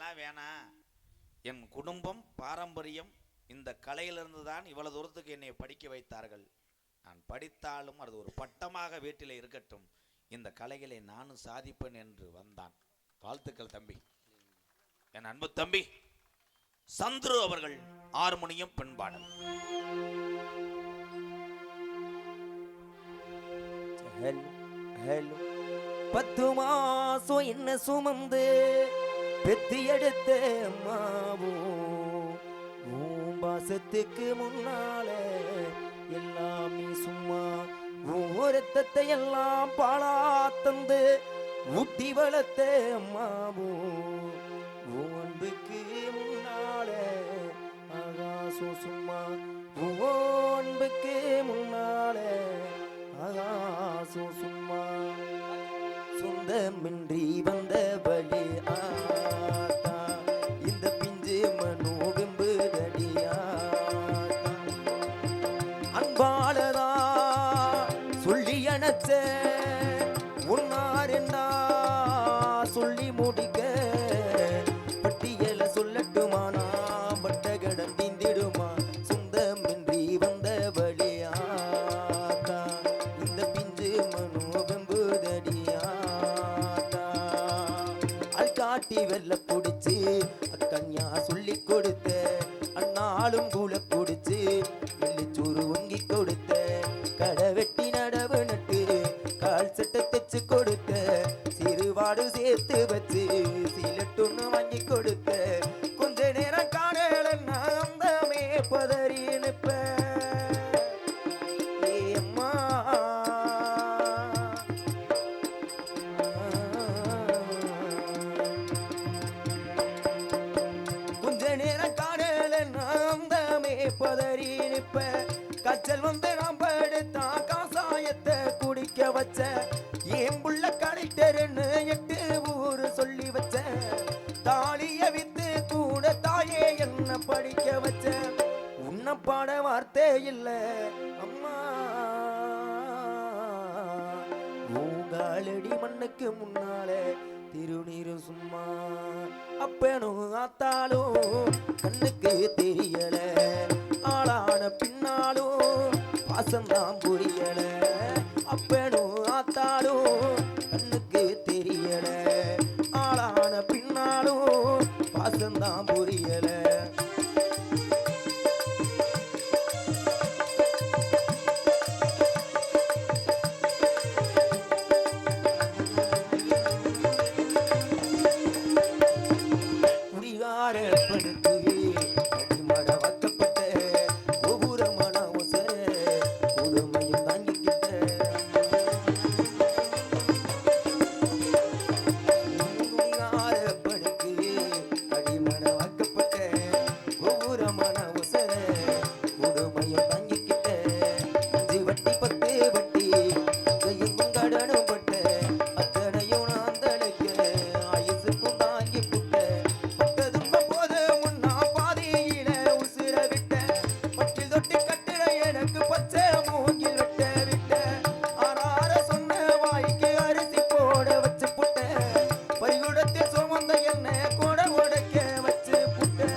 அதெல்லாம் வேணாம். என் குடும்பம் பாரம்பரியம் இந்த கலையிலிருந்து தான் இவ்வளவு தூரத்துக்கு என்னை படிக்க வைத்தார்கள். நான் படித்தாலும் அது ஒரு பட்டமாக வீட்டில் இருக்கட்டும், இந்த கலைகளை நானும் சாதிப்பேன் என்று வந்தான். வாழ்த்துக்கள் தம்பி. என் அன்பு தம்பி சந்துரு அவர்கள் ஹார்மோனியம் பெண்பாடல். பத்து மாசம் என்ன சுமந்து பெத்தி எடுத்த அம்மாவும் பாசத்துக்கு முன்னால எல்லாமே சும்மா ரத்தத்தை எல்லாம் பாலா தந்து ஊட்டி வளர்த்த அம்மாவும் அன்புக்கு முன்னால ஆகாசம் சும்மா அன்புக்கு முன்னால ஆகாசம் சும்மா சொந்தமின்றி வந்த வழி ஆத்தா இந்த பிஞ்சு மனோ வெம்புதடியா அன்பாலதா சொல்லி அணைச்ச ஒன்னாரெண்டா சொல்லி முடிக்க பட்டியல சொல்லட்டுமானா பட்ட கடன் தீந்திடுமா சொந்தமின்றி வந்த வழியாத்தா இந்த பிஞ்சு மனோ வெம்புதடியாத்தா அல்காட்டி வெள்ள பிடிச்சு அக்கன்யா சொல்லி கொடுத்த அண்ணாலும் கூல பிடிச்சு வெள்ளிச்சோறு வங்கி கொடுத்த கடை வெட்டி நடவு நட்டு கால் சட்டை தைச்சு கொடுத்த சிறுவாடு சேர்த்து வச்சு சீலட்டுன்னு வாங்கி கொடுத்த கொஞ்ச நேரம் காணல நாமே பதறி நிற்ப அம்மா கொஞ்ச நேரம் காணல நாமே பதறி நிற்ப கச்சல் வந்து நாம் படுத்தா காசாயத்தை குடிக்க வச்ச ஏன் புள்ள கலெக்டர்னு 8 ஊரு சொல்லி வச்ச தாலிய வித்து கூட தாயே என்ன படிக்க வச்ச உன்ன பாட வார்த்தை இல்ல அம்மா உங்களடி மண்ணுக்கு முன்னாலே திருநீரு சும்மா அப்பனும் ஆத்தாலும் கண்ணுக்கு தெரியல ஆளான பின்னாலும் பாசம்தான் புரியல அப்பனும் ஆத்தாலும் கண்ணுக்கு தெரியல ஆளான பின்னாலும் பாசம்தான் புரியல குடிகார படுத்து அடிமட வக்கப்பட்ட கோபுரமான ஒசர கொடுமையும் தாங்கிக்கிட்ட குடிகார படுத்து அடிமட வக்கப்பட்ட கோபுரமான ஒசர கொடுமையும் தாங்கிக்கிட்ட 5 வட்டி 10 வட்டி கையும் கடனும் பட்ட அத்தனையும் நான் தடுக்க ஆயுசுக்கும் தாங்கி புட்ட பட்டதும்ப போது முன்னா பாதியில உசுர விட்ட பற்றில் தொட்டி கட்டுற எனக்கு பச்சை மூங்கில் வெட்ட விட்ட ஆறார சொன்ன வாய்க்கு அரிசி போட வச்சு புட்ட பரிகுடத்தில் சுமந்த என்ன கூட உடைக்க வச்சு புட்ட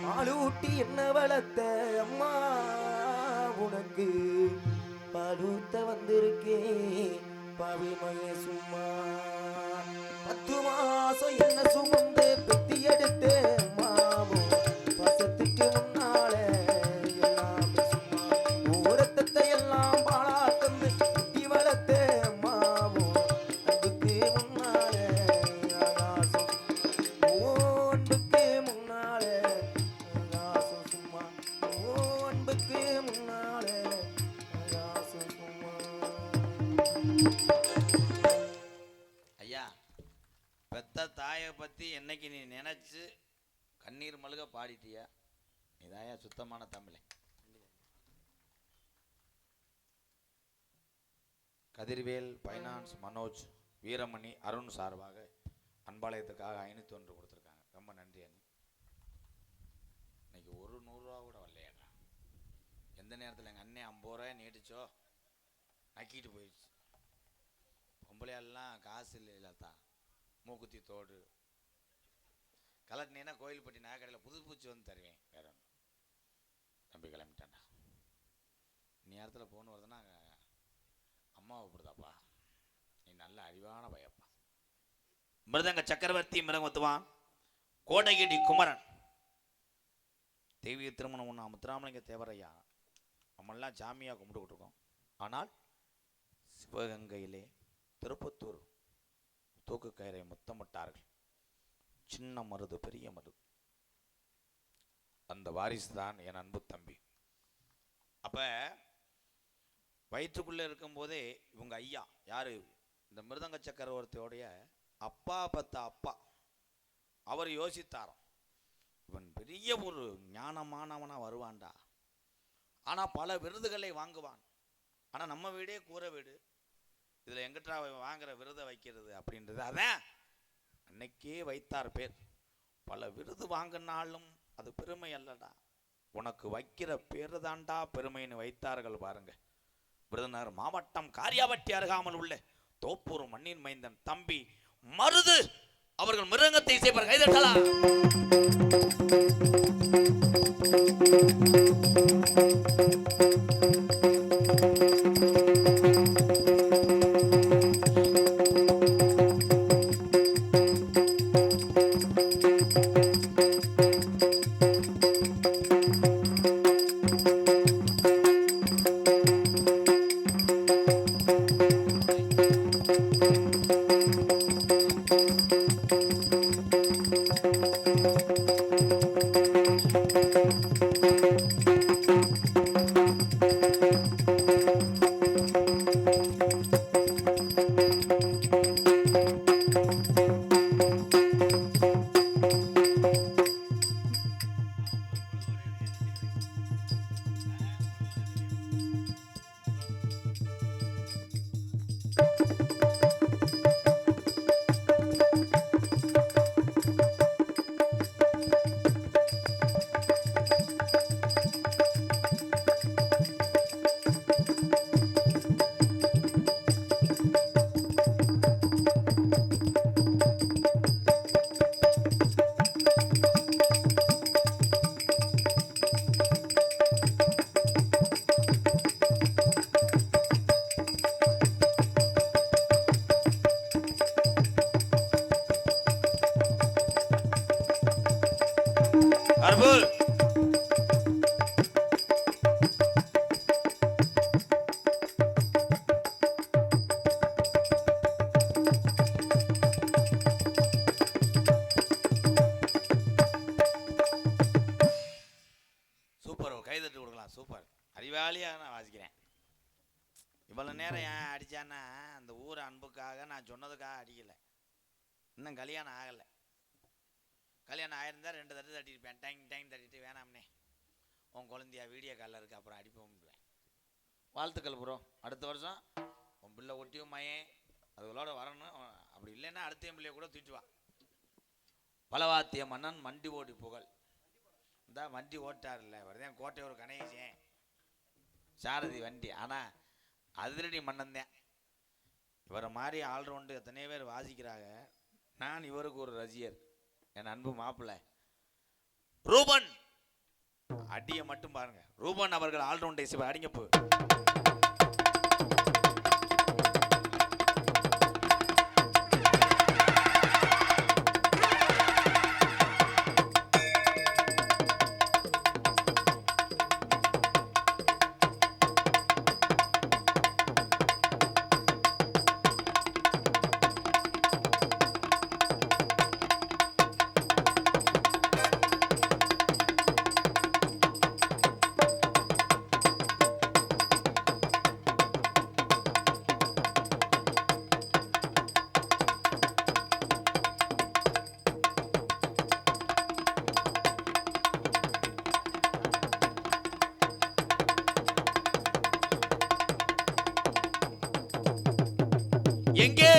பாலூட்டி என்ன வளர்த்த அம்மா உனக்கு பாலூத்த வந்திருக்கேன் பாவிமய சும்மா 10 மாசம் என்ன சுமந்து பெத்தி எடுத்து மாவும் பாசத்துக்கு முன்னால எல்லாமே சும்மா ரத்தத்தை எல்லாம் பாலா தந்து குட்டி வளர்த்த மாவும் அன்புக்கு முன்னால ஆகாசம் அன்புக்கு முன்னால ஆகாசம் சும்மா அன்புக்கு முன்னால ஆகாசம் சும்மா. ஐயா, பெத்த தாயை பற்றி என்னைக்கு நீ நினச்சி கண்ணீர் மல்க பாடிட்டியா? இதாயா சுத்தமான தமிழை. கதிர்வேல் ஃபைனான்ஸ் மனோஜ் வீரமணி அருண் சார்பாக அன்பாலயத்துக்காக 501 கொடுத்துருக்காங்க. ரொம்ப நன்றி அண்ணி. இன்னைக்கு ஒரு 100 ரூபா கூட வரலையாடா. எந்த நேரத்தில் எங்கள் அண்ணன் 50 ரூபாய் நீட்டிச்சோ நக்கிட்டு போயிடுச்சு. பொம்பளையெல்லாம் காசு இல்லைல்லத்தா, மூக்குத்தி தோடு கலட்டினேன்னா கோயில்பட்டி நகைக்கடையில் புது பூச்சி வந்து தருவேன். வேற ஒன்று தம்பி கிளம்பிட்டான்டா. நீ நேரத்தில் ஃபோன் வருதுன்னா அம்மாவை கூப்பிடுதாப்பா, நீ நல்ல அறிவான பையப்பா. மிருதங்க சக்கரவர்த்தி மிருகத்துவான் கோடகிரி குமரன் தெய்வீக திருமணம் ஒன்று முத்துராமலிங்க தேவரையா நம்மெல்லாம் ஜாமியாக கும்பிட்டுக்கிட்டு இருக்கோம். ஆனால் சிவகங்கையிலே திருப்பத்தூர் தூக்கு கயிறை முத்தமிட்டார்கள். சின்ன மருது பெரிய மருது, அந்த வாரிசு தான் என் அன்பு தம்பி. அப்ப வயிற்றுக்குள்ளே இருக்கும்போதே இவங்க ஐயா யாரு, இந்த மிருதங்க சக்கரவர்த்தியோடைய அப்பா பத்த அப்பா, அவர் யோசித்தாராம், இவன் பெரிய ஒரு ஞானமானவனா வருவான்டா, ஆனா பல விருதுகளை வாங்குவான், ஆனா நம்ம வீடே கூரை வீடு, இதுல எங்கிட்டா வாங்குற விருதை வைக்கிறது அப்படின்றது. அதான் அன்னைக்கே வைத்தார் பேர். பல விருது வாங்கினாலும் அது பெருமை அல்லடா, உனக்கு வைக்கிற பேரு தாண்டா பெருமைன்னு வைத்தார்கள் பாருங்க. விருதுநகர் மாவட்டம் காரியாபட்டி அருகாமல் உள்ள தோப்பூர் மண்ணின் மைந்தன் தம்பி மருது அவர்கள் மிருகத்தை இசைப்பார். கைதட்டலாம். சூப்பர், அறிவாளியாக நான் வாசிக்கிறேன். இவ்வளோ நேரம் ஏன் அடித்தான்னா அந்த ஊர் அன்புக்காக, நான் சொன்னதுக்காக அடிக்கலை. இன்னும் கல்யாணம் ஆகலை. கல்யாணம் ஆயிருந்தா 2 தட்டு தட்டிருப்பேன். டைம் தட்டிட்டு வேணாம்னே உன் குழந்தையா வீடியோ காலில் இருக்குது அப்புறம் அடிப்போம். வாழ்த்துக்கள் ப்ரோ. அடுத்த வருஷம் உன் பிள்ளை ஒட்டியும் மையன் அதுகளோட வரணும். அப்படி இல்லைன்னா அடுத்த என் பிள்ளைய கூட தூச்சுவா. பலவாத்திய மன்னன் மண்டி ஓடி புகழ். இந்த வண்டி ஓட்டார்ல வருதேன் கோட்டையூர் கணேசன் சாரதி வண்டி. ஆனால் அதிரடி மன்னன் தான். இவரை மாதிரி ஆல்ரவுண்டு எத்தனையோ பேர் வாசிக்கிறாங்க. நான் இவருக்கு ஒரு ரசிகர், என் அன்பு மாப்பிள்ளை ரூபன். அடியை மட்டும் பாருங்க. ரூபன் அவர்கள் ஆல்ரவுண்டை அடிங்கப்பு. எங்கே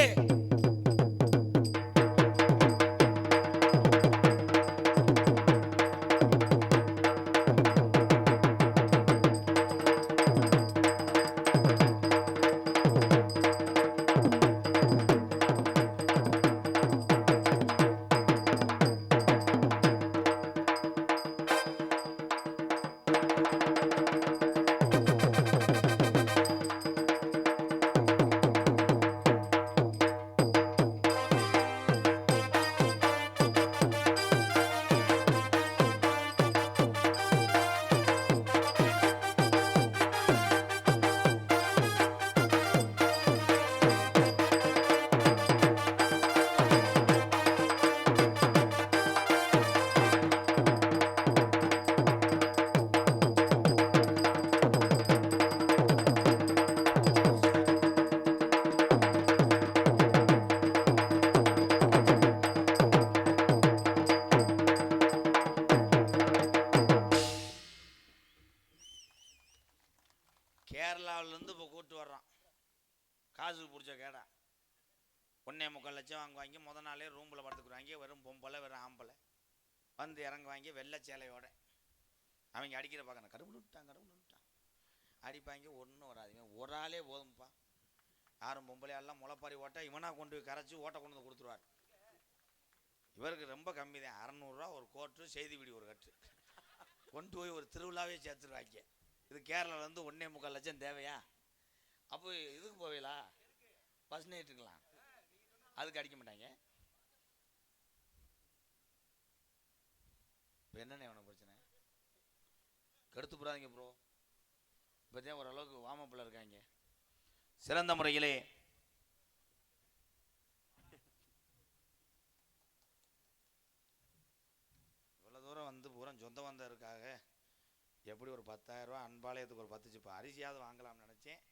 கேரளாவிலேருந்து இப்போ கூப்பிட்டு வர்றான். காசுக்கு பிடிச்ச கேடா 1.25 லட்சம் வாங்குவாங்க. முத நாளே ரூமில் படுத்துக்குறாங்க. வெறும் பொம்பளை வெறும் ஆம்பளை வந்து இறங்குவாங்க வெள்ளை சேலையோட. அவங்க அடிக்கிற பார்க்கணும். கடவுள் விட்டான் அடிப்பாங்க. ஒன்றும் வராதுங்க. ஒரு ஆளே போதும்ப்பா. யாரும் பொம்பளையாலாம் முளைப்பாரி ஓட்ட இவனாக கொண்டு போய் கரைச்சி ஓட்ட கொண்டு வந்து கொடுத்துருவார். இவருக்கு ரொம்ப கம்மி தான். 600 ஒரு கோட்டு செய்தி வீடி ஒரு கட்டு கொண்டு போய் ஒரு திருவிழாவே சேர்த்துருவாங்க. இது கேரளாவில் வந்து 1.25 லட்சம் தேவையா? அப்போ இதுக்கு போவீங்களா? பஸ் நைட்டுக்கலாம் அதுக்கு அடிக்க மாட்டாங்க. இப்போ என்னென்ன உனக்கு பிரச்சனை? கெடுத்து போடாதீங்க ப்ரோ. இப்போ தான் ஓரளவுக்கு வாமப்பில் இருக்காங்க. சிறந்த முறையிலே இவ்வளோ தூரம் வந்து பூரா சொந்த வந்ததுக்காக எப்படி ஒரு 10,000 ரூபா அன்பாலயத்துக்கு ஒரு 10 சிப்பா அரிசியாவது வாங்கலாம்னு நினச்சேன்.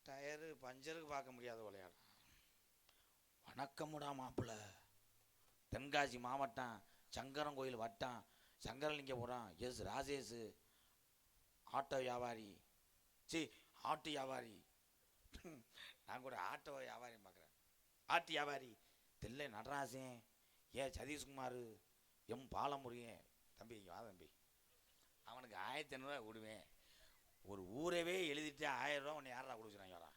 டயரு பஞ்சருக்கு பார்க்க முடியாத விளையாடு. வணக்கமுடா மாப்பிள்ள. தென்காசி மாவட்டம் சங்கரங்கோயில் வட்டம் சங்கரலிங்கபுரம் எஸ் ராஜேஷ் ஆட்டோ வியாபாரி. ஆட்டு வியாபாரி. நான் கூட ஆட்டோ வியாபாரி பார்க்குறேன். ஆட்டு வியாபாரி தில்லை நடராசன் சதீஷ்குமார் பாலமுருகன். தம்பி இங்கே வா தம்பி. அவனுக்கு 1500 விடுவேன். ஒரு ஊரவே எழுதிட்டு 1000 ரூபா உன்னை யாரா கொடுக்குறாங்க? வரா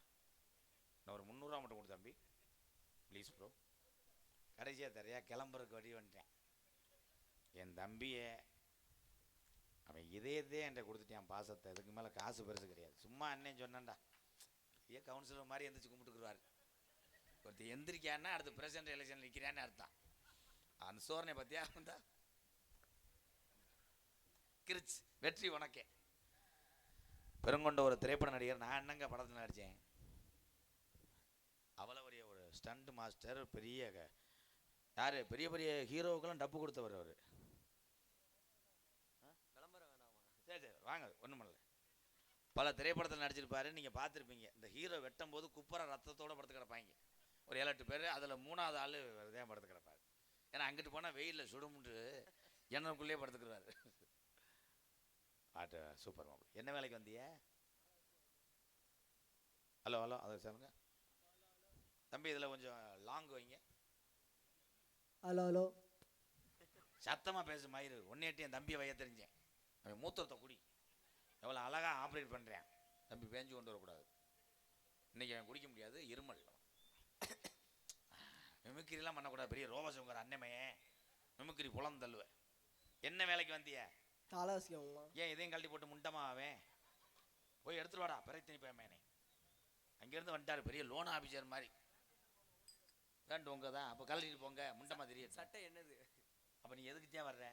நான் ஒரு 300 மட்டும் கொடு தம்பி ப்ளீஸ் ப்ரோ. கடைசியாக தரையா கிளம்புறதுக்கு வழி வந்துட்டேன். என் தம்பியை அவன் இதயத்தே என்கிட்ட கொடுத்துட்டான் பாசத்தை. இதுக்கு மேலே காசு பெருசு கிடையாது. சும்மா அண்ணன் சொன்னான்டா. கவுன்சிலர் மாதிரி எந்திரிச்சு கும்பிட்டுக்குருவார். ஒருத்தர் எந்திரிக்கான்னா அடுத்து பிரசிடென்ட் எலெக்ஷன் நிற்கிறான்னு அர்த்தம். அந்த சோரனை பற்றியா வந்தா கிரிச் வெற்றி உனக்கே. பெருங்கொண்ட ஒரு திரைப்பட நடிகர். நான் என்னங்க படத்தில் நடித்தேன். அவ்வளோ பெரிய ஒரு ஸ்டண்ட் மாஸ்டர். பெரிய யார் பெரிய பெரிய ஹீரோவுக்கெல்லாம் டப்பு கொடுத்தவர் அவர். சரி வாங்க ஒன்றும் பண்ணல. பல திரைப்படத்தில் நடிச்சிருப்பாரு. நீங்கள் பார்த்துருப்பீங்க. இந்த ஹீரோ வெட்டும் போது குப்பரை ரத்தத்தோடு படுத்து கிடப்பாங்க. ஒரு 7-8 பேர். அதில் 3வது ஆள் இதே படுத்து கிடப்பார். ஏன்னா அங்கிட்டு போனால் வெயிலில் சுடுமுண்டு என்னக்குள்ளேயே படுத்துக்கிறாரு. பாட்டு சூப்பர் மாப்பிள்ள. என்ன வேலைக்கு வந்திய? ஹலோ அதை சொல்லுங்க தம்பி. இதில் கொஞ்சம் லாங் வைங்க. ஹலோ சத்தமாக பேசு மயிறு. 180 என் தம்பியை வைய தெரிஞ்சேன். அவன் மூத்திரத்தை குடி. எவ்வளோ அழகாக ஆப்ரேட் பண்ணுறேன். தம்பி பேஞ்சு கொண்டு வரக்கூடாது. இன்றைக்கி அவன் குடிக்க முடியாது. இருமல். மிமிக்கிரிலாம் பண்ணக்கூடாது. பெரிய ரோபசங்கர் அன்னமையே மிமிக்கிரி புலம் தள்ளுவேன். என்ன வேலைக்கு வந்திய? ஏன் இதையும் கழட்டி போட்டு முண்டமா அவன் போய் எடுத்துட்டு வாடா. பிறகு பயமேனே அங்கேருந்து வந்துட்டார். பெரிய லோன் ஆஃபீஸர் மாதிரி. வேண்டு உங்க தான். அப்போ கழட்டிட்டு போங்க. முண்டமா தெரியாது. சட்டை என்னது? அப்போ நீ எதுக்குத்தான் வர்ற?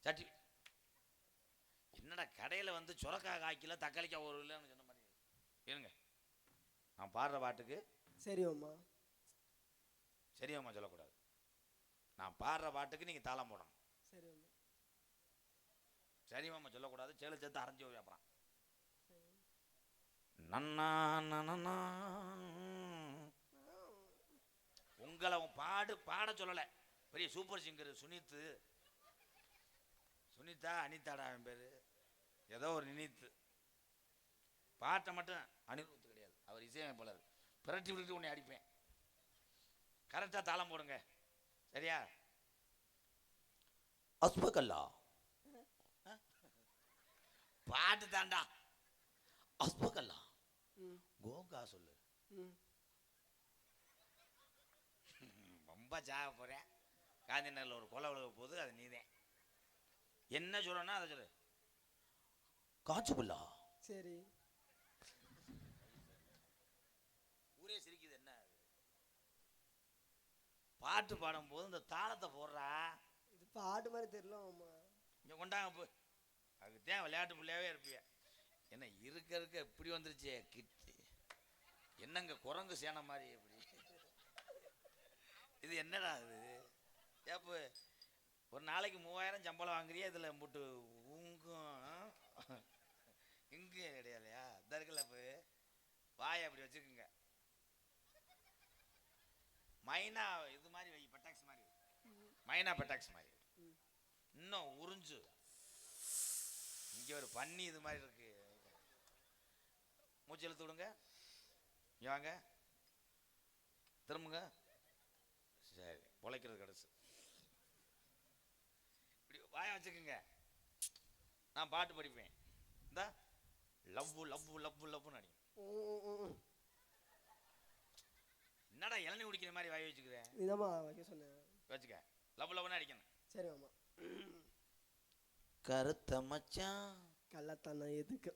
சட்டி என்னடா கடையில் வந்து சுரக்காய் காய்க்கல தக்காளிக்காய் ஒரு இல்லைன்னு சொன்ன மாதிரி இருங்க. நான் பாடுற பாட்டுக்கு சரிம்மா சரியாம்மா சொல்லக்கூடாது. நான் பாடுற பாட்டுக்கு நீங்கள் தாளம் போடணும். சரியாம்மா சொல்லக்கூடாது. சேலை சேர்த்து அரைஞ்சி போய் அப்புறம் நன்னா நன்னா. உங்களை பாட சொல்லலை. பெரிய சூப்பர் சிங்கர் சுனிதா அனிதாடா அவன் பேர். ஏதோ ஒரு நினைத்து பாட்டை மட்டும் அனிருத்து கிடையாது. அவர் இசையமைப்பாளர். பிரட்டி விட்டு உன்னை அடிப்பேன். கரெக்டாக தாளம் போடுங்க. சரியா? அஸ்பகல்லா பாட்டு தாண்டா. அஸ்பகல்லா கோகா சொல்லு. ரொம்ப சாக போகிறேன். காந்தி நகரில் ஒரு கொலை விழுக போகுது. அது நீதேன். என்ன சொல்லணும்னா அதை சொல்லு. காய்ச்சபுல்லா. சரி. ஊரே சிரிக்குது. என்ன பாட்டு பாடும்போது இந்த தாளத்தை போடுறா. இது பாட்டு மாதிரி தெரியல. இங்கே கொண்டாங்க போ. அதுக்கு தான் விளையாட்டு பிள்ளையாவே இருப்பிய. என்ன இருக்க எப்படி வந்துருச்சு கிட்டு. என்னங்க குரங்கு சேனை மாதிரி எப்படி? இது என்னடா இது? ஏப்பு ஒரு நாளைக்கு 3000 சம்பளம் வாங்குறியா? இதில் போட்டு உங்கும் இங்கே கிடையாதுயா. இந்த இருக்குல்ல இப்போ வாயை அப்படி வச்சுக்குங்க. மைனா இது மாதிரி வை. பெட்டாக்ஸ் மாதிரி. மைனா பெட்டாக்ஸ் மாதிரி. இன்னும் உறிஞ்சு. இங்கே ஒரு பன்னி இது மாதிரி இருக்கு. மூச்சு இழுத்து விடுங்க. இங்க வாங்க, திரும்புங்க. சரி, பொழைக்கிறது கடைசி. இப்படி வாய வச்சுக்குங்க. நான் பாட்டு படிப்பேன். இந்த லவ் லவ் லவ் லவ்னு அடிக்கும். என்னடா இளநீ குடிக்கிற மாதிரி வாய் வச்சுக்கிறேன். இதமா வைக்க சொன்னேன். வச்சுக்க. லவ் லவ்னு அடிக்கணும். சரி மாமா. கருத்த மச்சான் கள்ளத்தான எதுக்கு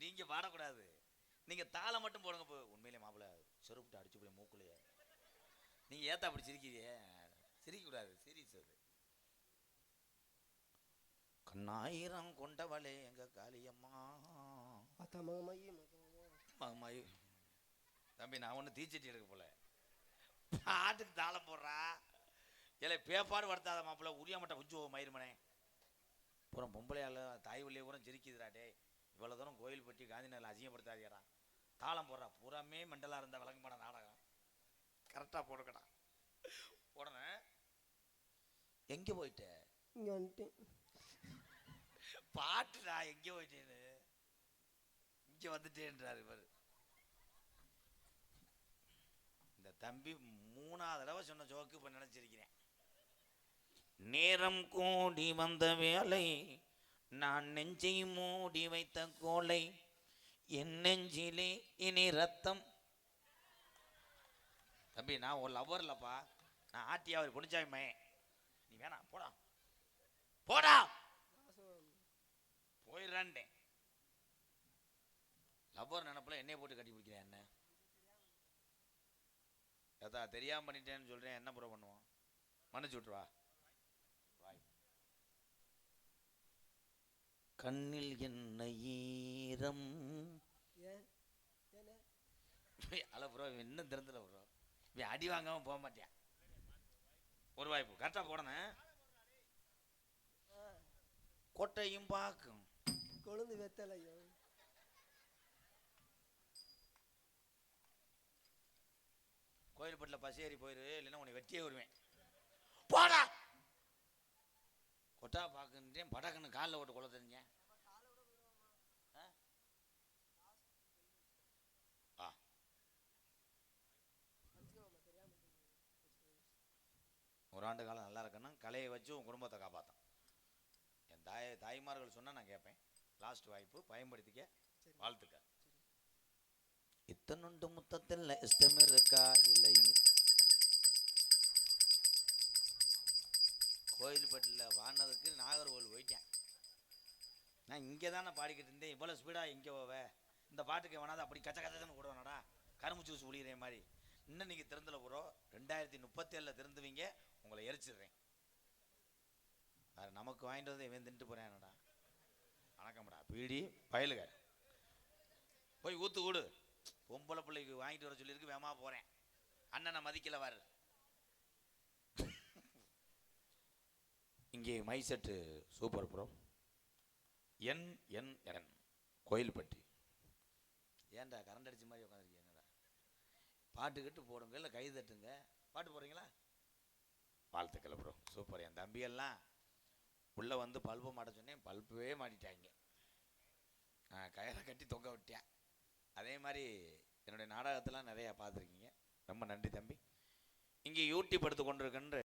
நீங்க பாடக்கூடாது. நீங்க தாளம் மட்டும் போடுங்க. உண்மையிலே மாப்பிள்ள செருப்புட்டு அடிச்சு போய் மூக்குலையே. நீங்க ஏத்தா அப்படி சிரிக்கிறீங்க? சிரிக்க கூடாது, சீரியஸ் அது. கண்ணாயிரம் கொண்டவளே எங்க காளியம்மா. மகமாயி தம்பி, நான் ஒன்றும் தீச்சட்டி எடுக்க போல. பாட்டுக்கு தாளம் போடுறா. இல்லை பேப்பாடு வளர்த்தாத மாப்பிள்ள, உரிய மாட்டேன் கொஞ்சம் மயிருமனே. பூரம் பொம்பளையால் தாய் வழியே பூரம் சிரிக்குதுராடே. இவ்வளோ தூரம் கோயில்பட்டி காந்தி நகரில் அசிங்கப்படுத்தாதியாடா. தாளம் போடுறா. பூராமே மண்டலாக இருந்த விளங்கமான நாடகம். கரெக்டாக போடுக்கடா. போடனே எங்கே போயிட்ட? இங்கே வந்துட்டேன். பாட்டுடா, எங்கே போயிட்டேன்னு. இங்கே வந்துட்டேன்றாரு இவர். இந்த தம்பி 3ஆவது தடவை சொன்ன ஜோக்கு இப்போ நினச்சிருக்கிறேன். நேரம் கூடி வந்த வேலை, நான் நெஞ்சை மூடி வைத்த கோலை, என் நெஞ்சிலே இனி ரத்தம். தம்பி, நான் ஒரு லவ்வர் இல்லப்பா. நான் ஆட்டியா ஒரு பொடிச்சாமி மயன். நீ வேணாம், போடா போடா போயிடுறான்டேன். லவ்வர் நினப்பில் என்னைய போட்டு கட்டி பிடிக்கிறேன். என்ன ஏதா தெரியாம பண்ணிட்டேன்னு சொல்றேன். என்ன புறம் பண்ணுவான்? மன்னிச்சு விட்டுருவா. கண்ணில் என்ன ஈரம். அல்ல ப்ரோ, இன்னும் திறந்துல ப்ரோ. இவன் அடி வாங்காம போக மாட்டேன். ஒரு வாய்ப்பு கரெக்டா போடணும். கொட்டையும் பாக்கும் கொழுந்து வெத்தலையும். கோயில்பட்டில் பசேரி போயிரு, இல்லைன்னா உன்னை வெட்டியே வருவேன். போடா. கொட்டா பாக்குன்றேன். படக்குன்னு காலில் ஓட்டு கொள்ள தெரிஞ்ச. ஒரு ஆண்டு காலம் நல்லா இருக்கணும். கலையை வச்சு உன் குடும்பத்தை காப்பாற்றும். என் தாய்மார்கள் சொன்னால் நான் கேட்பேன். லாஸ்ட் வாய்ப்பு பயன்படுத்திக்க. வாழ்த்துக்க. இத்தனுண்டு முத்தத்தில் இஷ்டம் இருக்கா? இல்லை. கோயில்பட்டில் வாடினதுக்கு நாகர்கோவில் போயிட்டேன். நான் இங்கே தானே பாடிக்கிட்டு இருந்தேன். இவ்வளோ ஸ்பீடாக எங்கே போவே? இந்த பாட்டுக்கு வேணாது அப்படி கச்ச கச்சன்னு போடுவானடா, கரும்பு ஜூஸ் ஒளிகிற மாதிரி. இன்னும் நீங்கள் திறந்துல போகிறோம். 2037 திறந்துவீங்க. உங்களை எரிச்சிடுறேன். வேறு நமக்கு வாங்கிட்டு வந்து இவன் தின்ட்டு போகிறேன்டா. வணக்கம்டா பீடி பயலுக. போய் ஊற்று கூடு. பொம்பளை பிள்ளைக்கு வாங்கிட்டு வர சொல்லியிருக்கு. வேமா போகிறேன். அண்ணனை மதிக்கல வாரு. இங்கே மைசெட்டு சூப்பர் ப்ரோ. NNN கோயில்பட்டி. ஏன்டா கரண்ட் அடிச்ச மாதிரி உட்காந்துருக்கீங்க? பாட்டு கட்டு போடுங்க, இல்லை கை தட்டுங்க. பாட்டு போடுறீங்களா? வாழ்த்துக்கள் ப்ரோ, சூப்பர். என் தம்பியெல்லாம் உள்ளே வந்து பல்பு மாட்ட சொன்னேன், பல்பவே மாட்டிட்டாங்க. கயிறை கட்டி தொங்க விட்டேன். அதே மாதிரி என்னுடைய நாடகத்தெல்லாம் நிறையா பார்த்துருக்கீங்க. ரொம்ப நன்றி தம்பி. இங்கே யூடியூப் எடுத்து கொண்டிருக்கின்ற